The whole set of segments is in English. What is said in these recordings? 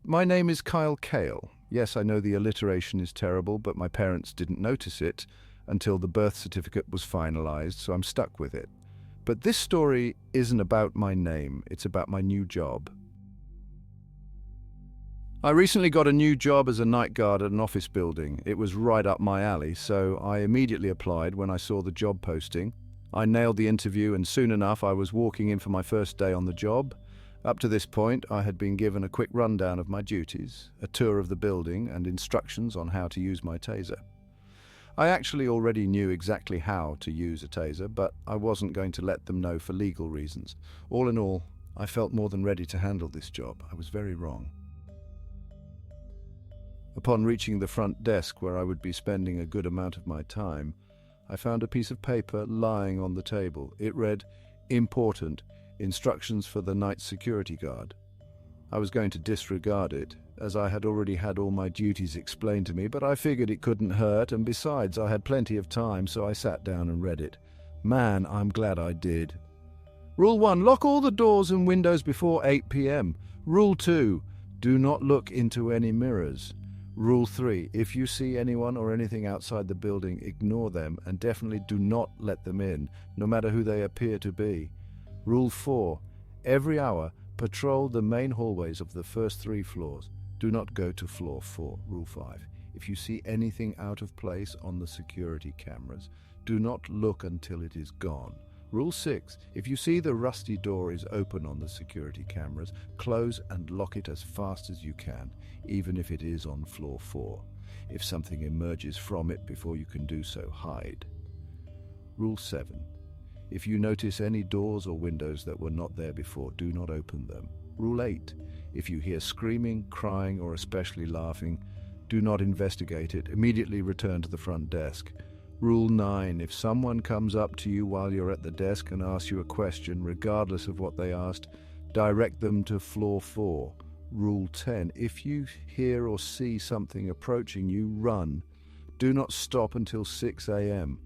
My name is Kyle Kale. Yes, I know the alliteration is terrible, but my parents didn't notice it until the birth certificate was finalized, so I'm stuck with it. But this story isn't about my name, it's about my new job. I recently got a new job as a night guard at an office building. It was right up my alley, so I immediately applied when I saw the job posting. I nailed the interview, and soon enough I was walking in for my first day on the job. Up to this point, I had been given a quick rundown of my duties, a tour of the building, and instructions on how to use my taser. I actually already knew exactly how to use a taser, but I wasn't going to let them know for legal reasons. All in all, I felt more than ready to handle this job. I was very wrong. Upon reaching the front desk where I would be spending a good amount of my time, I found a piece of paper lying on the table. It read, "Important, instructions for the night security guard." I was going to disregard it, as I had already had all my duties explained to me, but I figured it couldn't hurt, and besides, I had plenty of time, so I sat down and read it. Man, I'm glad I did. Rule 1, lock all the doors and windows before 8 p.m. Rule 2, do not look into any mirrors. Rule 3, if you see anyone or anything outside the building, ignore them and definitely do not let them in, no matter who they appear to be. Rule 4, every hour, patrol the main hallways of the first 3 floors. Do not go to floor 4. Rule 5, if you see anything out of place on the security cameras, do not look until it is gone. Rule 6, if you see the rusty door is open on the security cameras, close and lock it as fast as you can, even if it is on floor 4. If something emerges from it before you can do so, hide. Rule 7, if you notice any doors or windows that were not there before, do not open them. Rule 8, if you hear screaming, crying, or especially laughing, do not investigate it. Immediately return to the front desk. Rule 9, if someone comes up to you while you're at the desk and asks you a question, regardless of what they asked, direct them to floor 4. Rule 10, if you hear or see something approaching you, run. Do not stop until 6 a.m.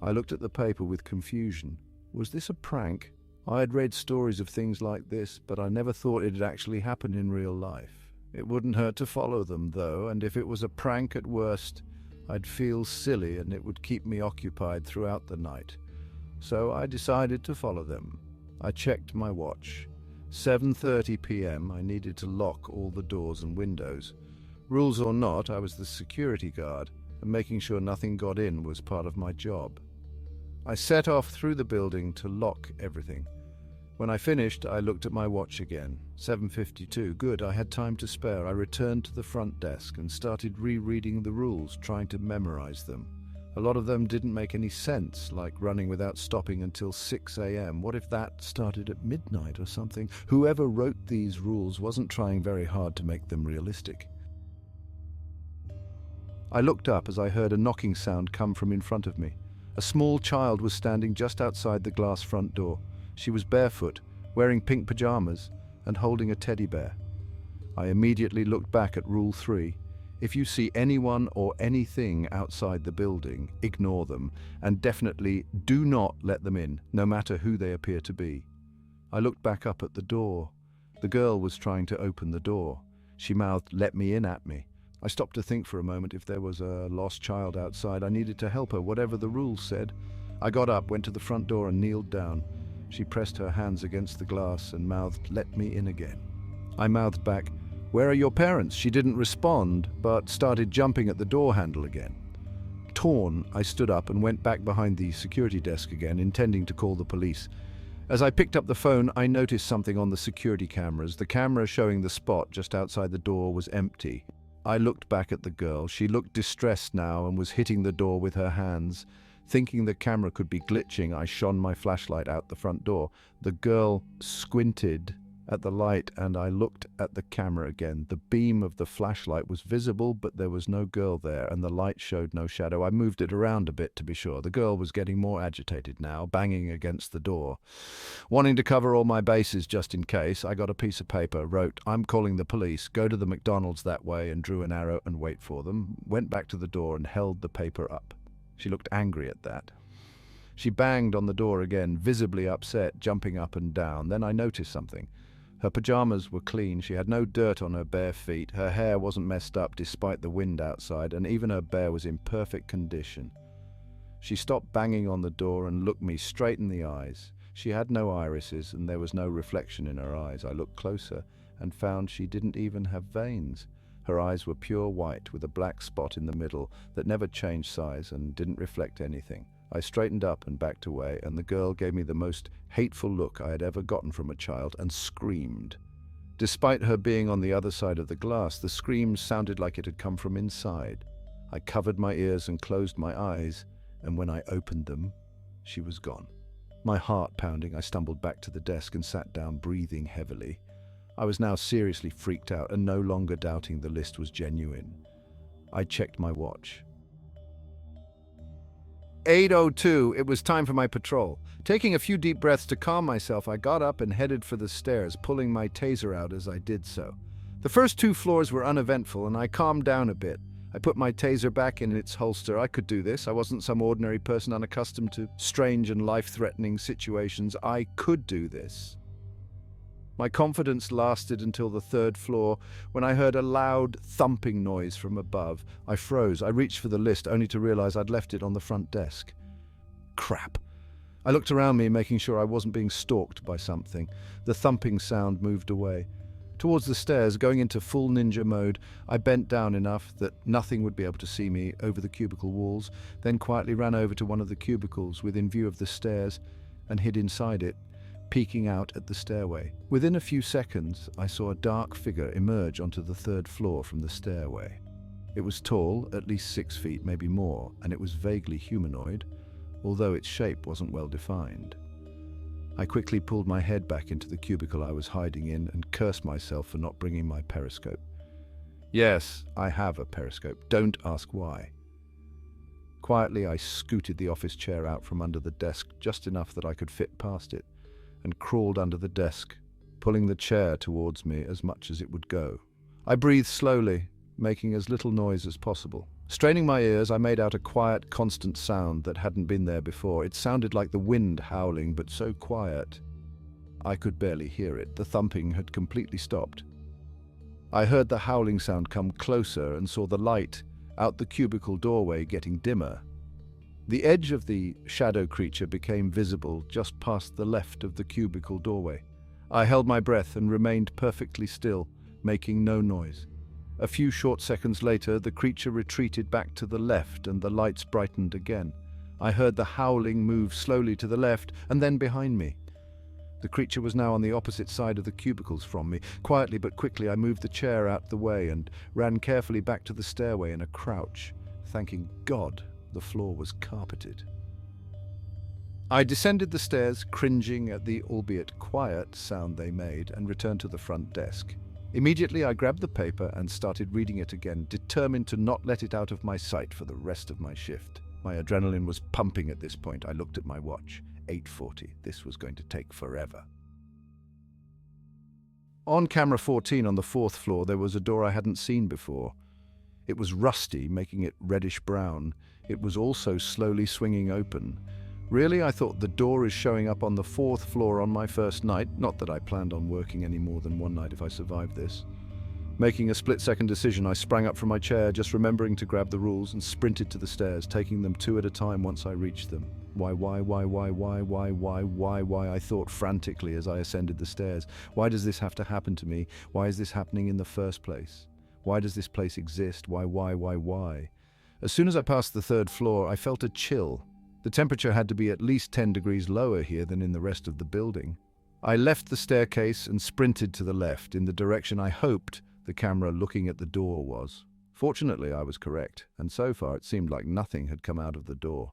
I looked at the paper with confusion. Was this a prank? I had read stories of things like this, but I never thought it had actually happened in real life. It wouldn't hurt to follow them, though, and if it was a prank at worst, I'd feel silly and it would keep me occupied throughout the night. So I decided to follow them. I checked my watch. 7:30 p.m. I needed to lock all the doors and windows. Rules or not, I was the security guard, and making sure nothing got in was part of my job. I set off through the building to lock everything. When I finished, I looked at my watch again. 7:52. Good, I had time to spare. I returned to the front desk and started rereading the rules, trying to memorize them. A lot of them didn't make any sense, like running without stopping until 6 a.m. What if that started at midnight or something? Whoever wrote these rules wasn't trying very hard to make them realistic. I looked up as I heard a knocking sound come from in front of me. A small child was standing just outside the glass front door. She was barefoot, wearing pink pajamas, and holding a teddy bear. I immediately looked back at Rule 3. If you see anyone or anything outside the building, ignore them, and definitely do not let them in, no matter who they appear to be. I looked back up at the door. The girl was trying to open the door. She mouthed, "Let me in," at me. I stopped to think for a moment. If there was a lost child outside, I needed to help her, whatever the rules said. I got up, went to the front door, and kneeled down. She pressed her hands against the glass and mouthed, "Let me in again." I mouthed back, "Where are your parents?" She didn't respond, but started jumping at the door handle again. Torn, I stood up and went back behind the security desk again, intending to call the police. As I picked up the phone, I noticed something on the security cameras. The camera showing the spot just outside the door was empty. I looked back at the girl. She looked distressed now and was hitting the door with her hands. Thinking the camera could be glitching, I shone my flashlight out the front door. The girl squinted at the light and I looked at the camera again. The beam of the flashlight was visible, but there was no girl there and the light showed no shadow. I moved it around a bit to be sure. The girl was getting more agitated now, banging against the door. Wanting to cover all my bases just in case, I got a piece of paper, wrote, "I'm calling the police, go to the McDonald's that way," and drew an arrow and wait for them. Went back to the door and held the paper up. She looked angry at that. She banged on the door again, visibly upset, jumping up and down. Then I noticed something. Her pajamas were clean, she had no dirt on her bare feet, her hair wasn't messed up despite the wind outside, and even her bear was in perfect condition. She stopped banging on the door and looked me straight in the eyes. She had no irises and there was no reflection in her eyes. I looked closer and found she didn't even have veins. Her eyes were pure white with a black spot in the middle that never changed size and didn't reflect anything. I straightened up and backed away, and the girl gave me the most hateful look I had ever gotten from a child and screamed. Despite her being on the other side of the glass, the scream sounded like it had come from inside. I covered my ears and closed my eyes, and when I opened them, she was gone. My heart pounding, I stumbled back to the desk and sat down, breathing heavily. I was now seriously freaked out and no longer doubting the list was genuine. I checked my watch. 8:02, it was time for my patrol. Taking a few deep breaths to calm myself, I got up and headed for the stairs, pulling my taser out as I did so. The first 2 floors were uneventful and I calmed down a bit. I put my taser back in its holster. I could do this. I wasn't some ordinary person unaccustomed to strange and life-threatening situations. I could do this. My confidence lasted until the 3rd floor when I heard a loud thumping noise from above. I froze. I reached for the list only to realize I'd left it on the front desk. Crap. I looked around me, making sure I wasn't being stalked by something. The thumping sound moved away. Towards the stairs, going into full ninja mode, I bent down enough that nothing would be able to see me over the cubicle walls, then quietly ran over to one of the cubicles within view of the stairs and hid inside it, peeking out at the stairway. Within a few seconds, I saw a dark figure emerge onto the 3rd floor from the stairway. It was tall, at least 6 feet, maybe more, and it was vaguely humanoid, although its shape wasn't well defined. I quickly pulled my head back into the cubicle I was hiding in and cursed myself for not bringing my periscope. Yes, I have a periscope. Don't ask why. Quietly, I scooted the office chair out from under the desk just enough that I could fit past it, and crawled under the desk, pulling the chair towards me as much as it would go. I breathed slowly, making as little noise as possible. Straining my ears, I made out a quiet, constant sound that hadn't been there before. It sounded like the wind howling, but so quiet I could barely hear it. The thumping had completely stopped. I heard the howling sound come closer and saw the light out the cubicle doorway getting dimmer. The edge of the shadow creature became visible just past the left of the cubicle doorway. I held my breath and remained perfectly still, making no noise. A few short seconds later, the creature retreated back to the left and the lights brightened again. I heard the howling move slowly to the left and then behind me. The creature was now on the opposite side of the cubicles from me. Quietly but quickly, I moved the chair out the way and ran carefully back to the stairway in a crouch, thanking God the floor was carpeted. I descended the stairs, cringing at the albeit quiet sound they made, and returned to the front desk. Immediately, I grabbed the paper and started reading it again, determined to not let it out of my sight for the rest of my shift. My adrenaline was pumping at this point. I looked at my watch. 8:40. This was going to take forever. On camera 14 on the 4th floor, there was a door I hadn't seen before. It was rusty, making it reddish-brown. It was also slowly swinging open. Really, I thought the door is showing up on the 4th floor on my first night. Not that I planned on working any more than one night if I survived this. Making a split-second decision, I sprang up from my chair, just remembering to grab the rules, and sprinted to the stairs, taking them 2 at a time once I reached them. Why, I thought frantically as I ascended the stairs. Why does this have to happen to me? Why is this happening in the first place? Why does this place exist? Why? As soon as I passed the 3rd floor, I felt a chill. The temperature had to be at least 10 degrees lower here than in the rest of the building. I left the staircase and sprinted to the left, in the direction I hoped the camera looking at the door was. Fortunately, I was correct, and so far it seemed like nothing had come out of the door.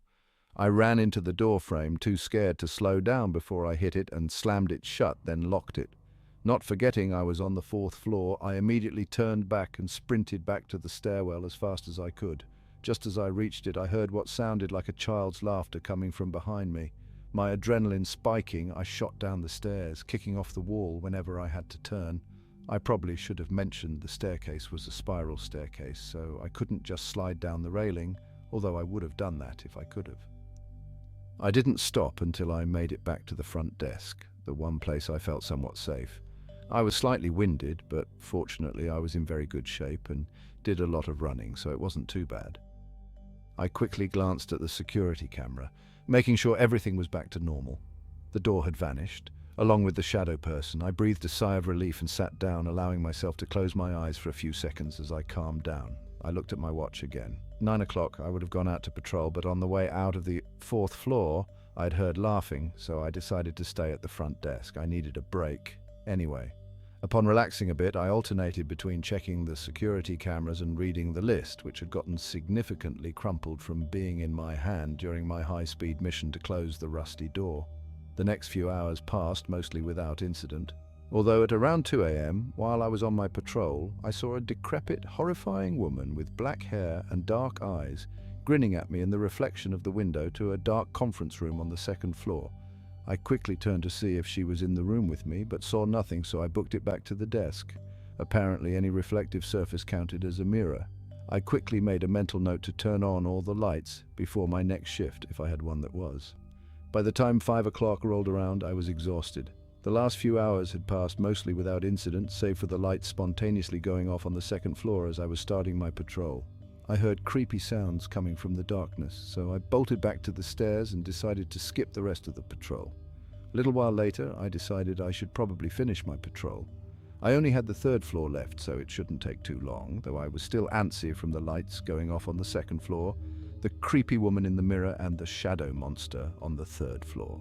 I ran into the door frame, too scared to slow down before I hit it, and slammed it shut, then locked it. Not forgetting I was on the 4th floor, I immediately turned back and sprinted back to the stairwell as fast as I could. Just as I reached it, I heard what sounded like a child's laughter coming from behind me. My adrenaline spiking, I shot down the stairs, kicking off the wall whenever I had to turn. I probably should have mentioned the staircase was a spiral staircase, so I couldn't just slide down the railing, although I would have done that if I could have. I didn't stop until I made it back to the front desk, the one place I felt somewhat safe. I was slightly winded, but fortunately I was in very good shape and did a lot of running, so it wasn't too bad. I quickly glanced at the security camera, making sure everything was back to normal. The door had vanished. Along with the shadow person, I breathed a sigh of relief and sat down, allowing myself to close my eyes for a few seconds as I calmed down. I looked at my watch again. 9 o'clock, I would have gone out to patrol, but on the way out of the 4th floor, I'd heard laughing, so I decided to stay at the front desk. I needed a break. Anyway, upon relaxing a bit, I alternated between checking the security cameras and reading the list, which had gotten significantly crumpled from being in my hand during my high-speed mission to close the rusty door. The next few hours passed, mostly without incident. Although at around 2 a.m., while I was on my patrol, I saw a decrepit, horrifying woman with black hair and dark eyes grinning at me in the reflection of the window to a dark conference room on the 2nd floor. I quickly turned to see if she was in the room with me, but saw nothing, so I booked it back to the desk. Apparently, any reflective surface counted as a mirror. I quickly made a mental note to turn on all the lights before my next shift, if I had one that was. By the time 5 o'clock rolled around, I was exhausted. The last few hours had passed mostly without incident, save for the lights spontaneously going off on the 2nd floor as I was starting my patrol. I heard creepy sounds coming from the darkness, so I bolted back to the stairs and decided to skip the rest of the patrol. A little while later, I decided I should probably finish my patrol. I only had the 3rd floor left, so it shouldn't take too long, though I was still antsy from the lights going off on the 2nd floor, the creepy woman in the mirror, and the shadow monster on the 3rd floor.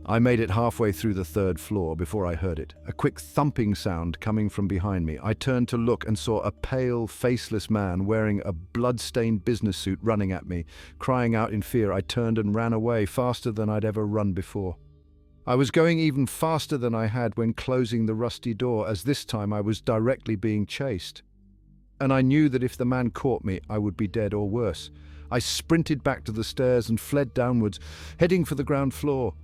I made it halfway through the 3rd floor before I heard it, a quick thumping sound coming from behind me. I turned to look and saw a pale, faceless man wearing a blood-stained business suit running at me. Crying out in fear, I turned and ran away faster than I'd ever run before. I was going even faster than I had when closing the rusty door, as this time I was directly being chased. And I knew that if the man caught me, I would be dead or worse. I sprinted back to the stairs and fled downwards, heading for the ground floor.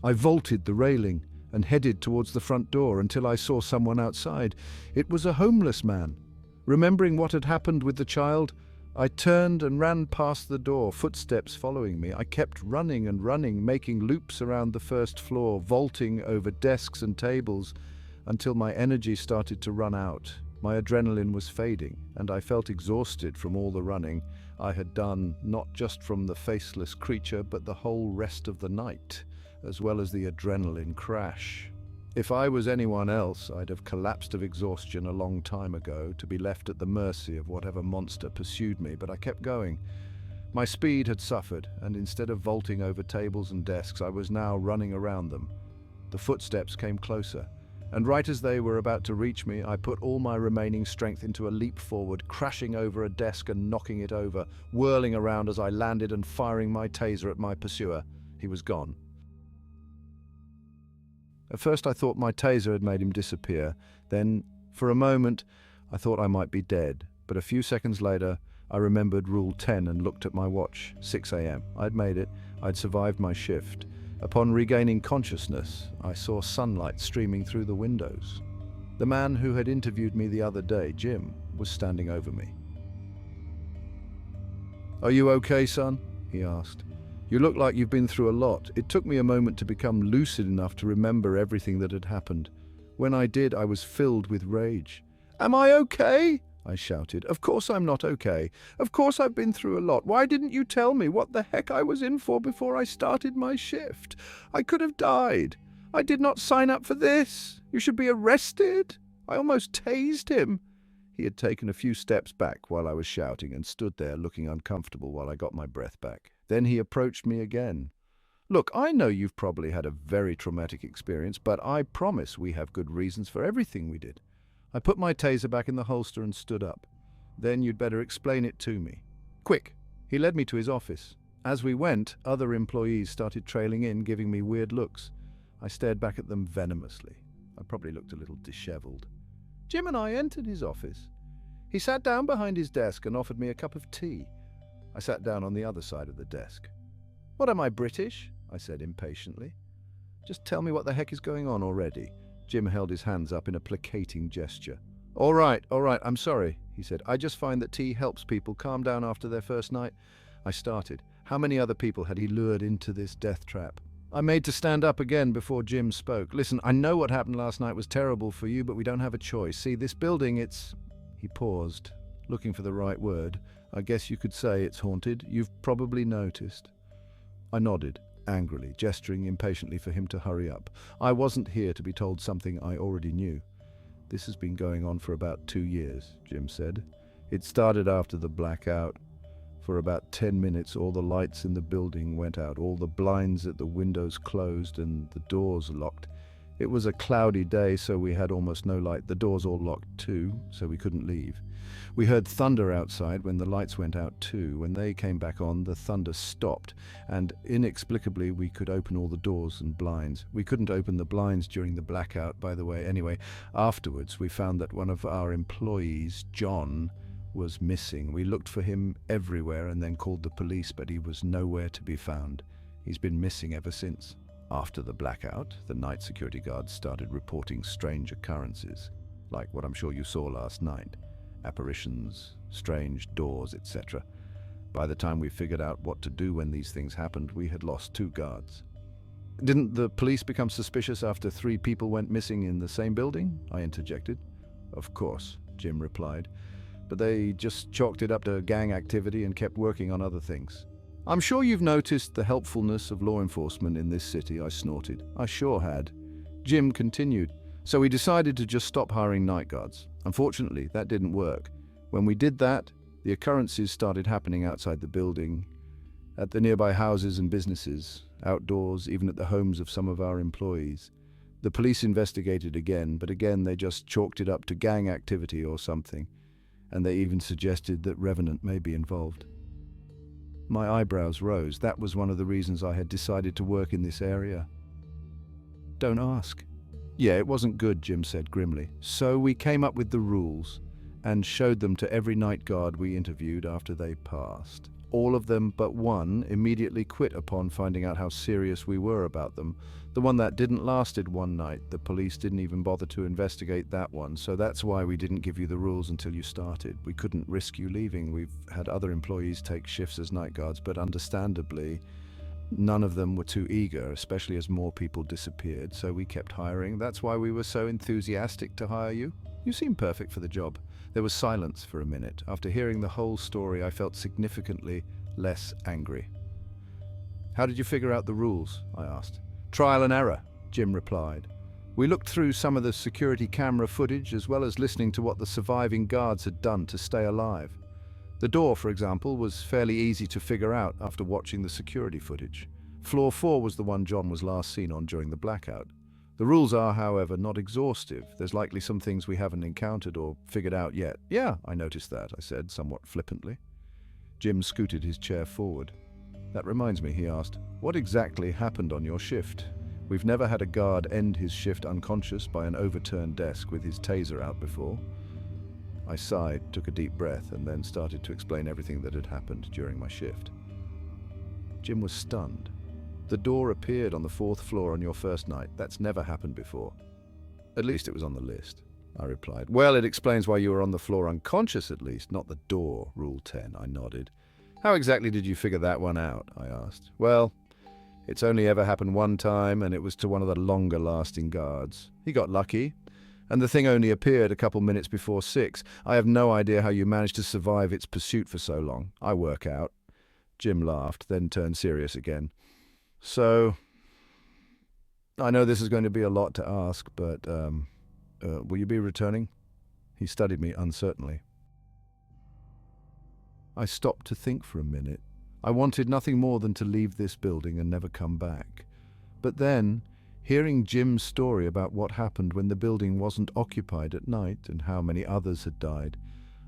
I vaulted the railing and headed towards the front door until I saw someone outside. It was a homeless man. Remembering what had happened with the child, I turned and ran past the door, footsteps following me. I kept running and running, making loops around the 1st floor, vaulting over desks and tables until my energy started to run out. My adrenaline was fading, and I felt exhausted from all the running I had done, not just from the faceless creature, but the whole rest of the night, as well as the adrenaline crash. If I was anyone else, I'd have collapsed of exhaustion a long time ago, to be left at the mercy of whatever monster pursued me, but I kept going. My speed had suffered, and instead of vaulting over tables and desks, I was now running around them. The footsteps came closer, and right as they were about to reach me, I put all my remaining strength into a leap forward, crashing over a desk and knocking it over, whirling around as I landed and firing my taser at my pursuer. He was gone. At first I thought my taser had made him disappear. Then, for a moment, I thought I might be dead. But a few seconds later, I remembered Rule 10 and looked at my watch. 6 a.m. I'd made it. I'd survived my shift. Upon regaining consciousness, I saw sunlight streaming through the windows. The man who had interviewed me the other day, Jim, was standing over me. "Are you okay, son?" he asked. "You look like you've been through a lot." It took me a moment to become lucid enough to remember everything that had happened. When I did, I was filled with rage. "Am I okay?" I shouted. "Of course I'm not okay. Of course I've been through a lot. Why didn't you tell me what the heck I was in for before I started my shift? I could have died. I did not sign up for this. You should be arrested." I almost tased him. He had taken a few steps back while I was shouting and stood there looking uncomfortable while I got my breath back. Then he approached me again. "Look, I know you've probably had a very traumatic experience, but I promise we have good reasons for everything we did." I put my taser back in the holster and stood up. "Then you'd better explain it to me. Quick." He led me to his office. As we went, other employees started trailing in, giving me weird looks. I stared back at them venomously. I probably looked a little disheveled. Jim and I entered his office. He sat down behind his desk and offered me a cup of tea. I sat down on the other side of the desk. "What, am I British?" I said impatiently. "Just tell me what the heck is going on already." Jim held his hands up in a placating gesture. All right, I'm sorry," he said. "I just find that tea helps people calm down after their first night." I started. How many other people had he lured into this death trap? I made to stand up again before Jim spoke. Listen, I know what happened last night was terrible for you, but we don't have a choice. See, this building, it's... He paused, looking for the right word. I guess you could say it's haunted. You've probably noticed. I nodded, angrily, gesturing impatiently for him to hurry up. I wasn't here to be told something I already knew. This has been going on for about 2 years, Jim said. It started after the blackout. For about 10 minutes, all the lights in the building went out, all the blinds at the windows closed and the doors locked. It was a cloudy day, so we had almost no light. The doors all locked too, so we couldn't leave. We heard thunder outside when the lights went out too. When they came back on, the thunder stopped, and inexplicably we could open all the doors and blinds. We couldn't open the blinds during the blackout, by the way. Anyway, afterwards we found that one of our employees, John, was missing. We looked for him everywhere and then called the police, but he was nowhere to be found. He's been missing ever since. After the blackout, the night security guards started reporting strange occurrences, like what I'm sure you saw last night. Apparitions, strange doors, etc. By the time we figured out what to do when these things happened, we had lost 2 guards. Didn't the police become suspicious after 3 people went missing in the same building? I interjected. Of course, Jim replied. But they just chalked it up to gang activity and kept working on other things. I'm sure you've noticed the helpfulness of law enforcement in this city, I snorted. I sure had. Jim continued. So we decided to just stop hiring night guards. Unfortunately, that didn't work. When we did that, the occurrences started happening outside the building, at the nearby houses and businesses, outdoors, even at the homes of some of our employees. The police investigated again, but again they just chalked it up to gang activity or something. And they even suggested that Revenant may be involved. My eyebrows rose. That was one of the reasons I had decided to work in this area. Don't ask. Yeah, it wasn't good, Jim said grimly. So we came up with the rules and showed them to every night guard we interviewed after they passed. All of them but one immediately quit upon finding out how serious we were about them. The one that didn't lasted one night. The police didn't even bother to investigate that one, so that's why we didn't give you the rules until you started. We couldn't risk you leaving. We've had other employees take shifts as night guards, but understandably, none of them were too eager, especially as more people disappeared, so we kept hiring. That's why we were so enthusiastic to hire you. You seem perfect for the job. There was silence for a minute. After hearing the whole story, I felt significantly less angry. How did you figure out the rules? I asked. Trial and error, Jim replied. We looked through some of the security camera footage as well as listening to what the surviving guards had done to stay alive. The door, for example, was fairly easy to figure out after watching the security footage. Floor 4 was the one John was last seen on during the blackout. The rules are, however, not exhaustive. There's likely some things we haven't encountered or figured out yet. Yeah, I noticed that, I said, somewhat flippantly. Jim scooted his chair forward. That reminds me, he asked, what exactly happened on your shift? We've never had a guard end his shift unconscious by an overturned desk with his taser out before. I sighed, took a deep breath, and then started to explain everything that had happened during my shift. Jim was stunned. The door appeared on the 4th floor on your first night. That's never happened before. At least it was on the list, I replied. Well, it explains why you were on the floor unconscious at least, not the door, Rule 10, I nodded. How exactly did you figure that one out? I asked. Well, it's only ever happened one time, and it was to one of the longer-lasting guards. He got lucky, and the thing only appeared a couple minutes before 6. I have no idea how you managed to survive its pursuit for so long. I work out. Jim laughed, then turned serious again. So, I know this is going to be a lot to ask, but will you be returning? He studied me uncertainly. I stopped to think for a minute. I wanted nothing more than to leave this building and never come back. But then, hearing Jim's story about what happened when the building wasn't occupied at night and how many others had died,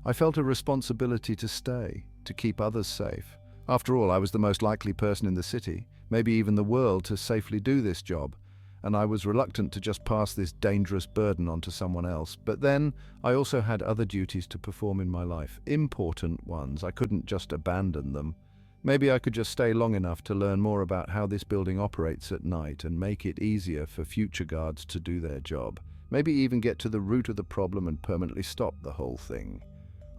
I felt a responsibility to stay, to keep others safe. After all, I was the most likely person in the city, maybe even the world, to safely do this job, and I was reluctant to just pass this dangerous burden on to someone else. But then, I also had other duties to perform in my life, important ones. I couldn't just abandon them. Maybe I could just stay long enough to learn more about how this building operates at night and make it easier for future guards to do their job. Maybe even get to the root of the problem and permanently stop the whole thing.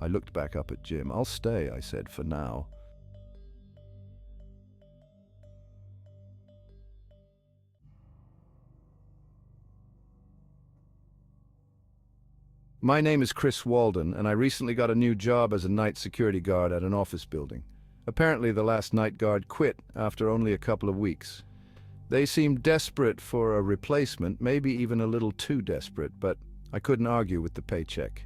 I looked back up at Jim. I'll stay, I said, for now. My name is Chris Walden, and I recently got a new job as a night security guard at an office building. Apparently, the last night guard quit after only a couple of weeks. They seemed desperate for a replacement, maybe even a little too desperate, but I couldn't argue with the paycheck.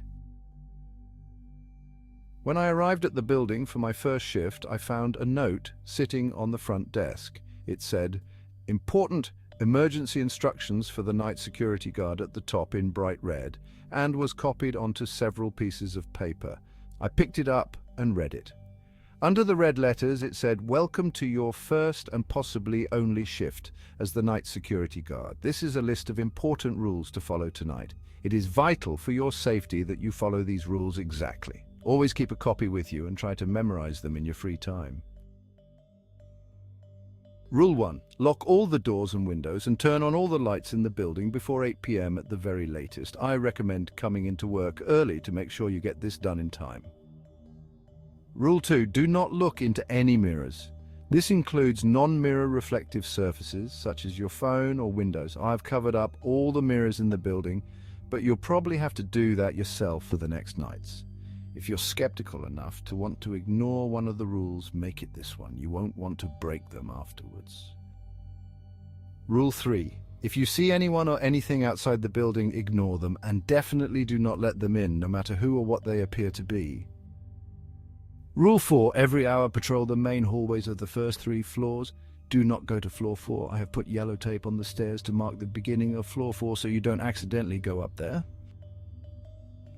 When I arrived at the building for my first shift, I found a note sitting on the front desk. It said, "Important emergency instructions for the night security guard" at the top in bright red, and was copied onto several pieces of paper. I picked it up and read it. Under the red letters, it said, "Welcome to your first and possibly only shift as the night security guard. This is a list of important rules to follow tonight. It is vital for your safety that you follow these rules exactly. Always keep a copy with you and try to memorize them in your free time." Rule 1. Lock all the doors and windows and turn on all the lights in the building before 8 p.m. at the very latest. I recommend coming into work early to make sure you get this done in time. Rule 2. Do not look into any mirrors. This includes non-mirror reflective surfaces, such as your phone or windows. I've covered up all the mirrors in the building, but you'll probably have to do that yourself for the next nights. If you're skeptical enough to want to ignore one of the rules, make it this one. You won't want to break them afterwards. Rule 3. If you see anyone or anything outside the building, ignore them, and definitely do not let them in, no matter who or what they appear to be. Rule 4. Every hour patrol the main hallways of the first 3 floors. Do not go to floor 4. I have put yellow tape on the stairs to mark the beginning of floor 4 so you don't accidentally go up there.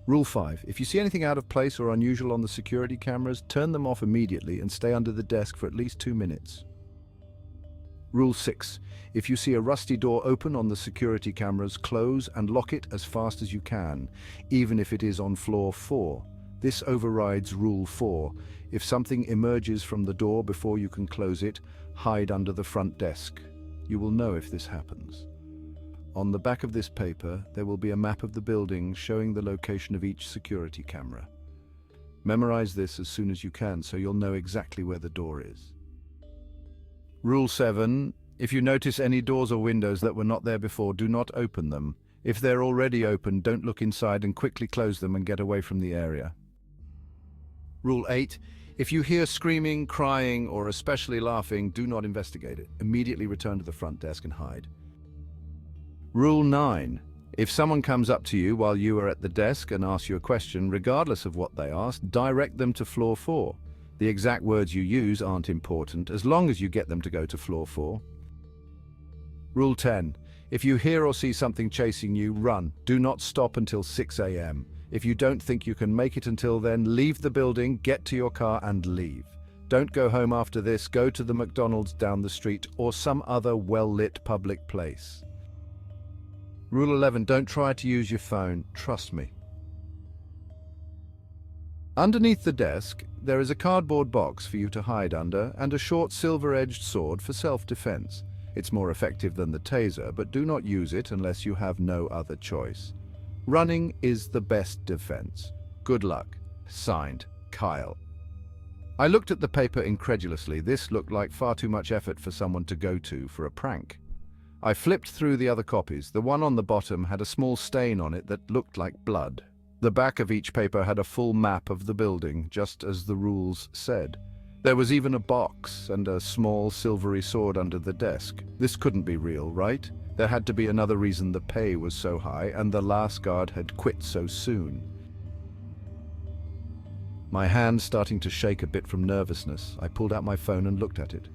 Rule 5. If you see anything out of place or unusual on the security cameras, turn them off immediately and stay under the desk for at least 2 minutes. Rule 6. If you see a rusty door open on the security cameras, close and lock it as fast as you can, even if it is on floor 4. This overrides Rule 4. If something emerges from the door before you can close it, hide under the front desk. You will know if this happens. On the back of this paper, there will be a map of the building showing the location of each security camera. Memorize this as soon as you can so you'll know exactly where the door is. Rule 7. If you notice any doors or windows that were not there before, do not open them. If they're already open, don't look inside and quickly close them and get away from the area. Rule 8. If you hear screaming, crying, or especially laughing, do not investigate it. Immediately return to the front desk and hide. Rule 9. If someone comes up to you while you are at the desk and asks you a question, regardless of what they ask, direct them to floor 4. The exact words you use aren't important, as long as you get them to go to floor 4. Rule 10. If you hear or see something chasing you, run. Do not stop until 6 a.m. If you don't think you can make it until then, leave the building, get to your car and leave. Don't go home after this. Go to the McDonald's down the street or some other well-lit public place. Rule 11. Don't try to use your phone. Trust me. Underneath the desk, there is a cardboard box for you to hide under and a short silver-edged sword for self-defense. It's more effective than the taser, but do not use it unless you have no other choice. Running is the best defense. Good luck. Signed, Kyle. I looked at the paper incredulously. This looked like far too much effort for someone to go to for a prank. I flipped through the other copies. The one on the bottom had a small stain on it that looked like blood. The back of each paper had a full map of the building, just as the rules said. There was even a box and a small silvery sword under the desk. This couldn't be real, right? There had to be another reason the pay was so high and the last guard had quit so soon. My hand starting to shake a bit from nervousness, I pulled out my phone and looked at it.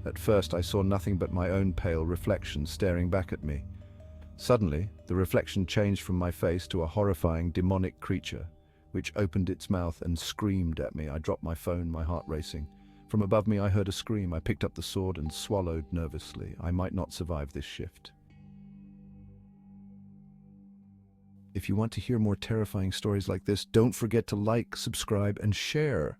At first, I saw nothing but my own pale reflection staring back at me. Suddenly, the reflection changed from my face to a horrifying demonic creature, which opened its mouth and screamed at me. I dropped my phone, my heart racing. From above me, I heard a scream. I picked up the sword and swallowed nervously. I might not survive this shift. If you want to hear more terrifying stories like this, don't forget to like, subscribe, and share.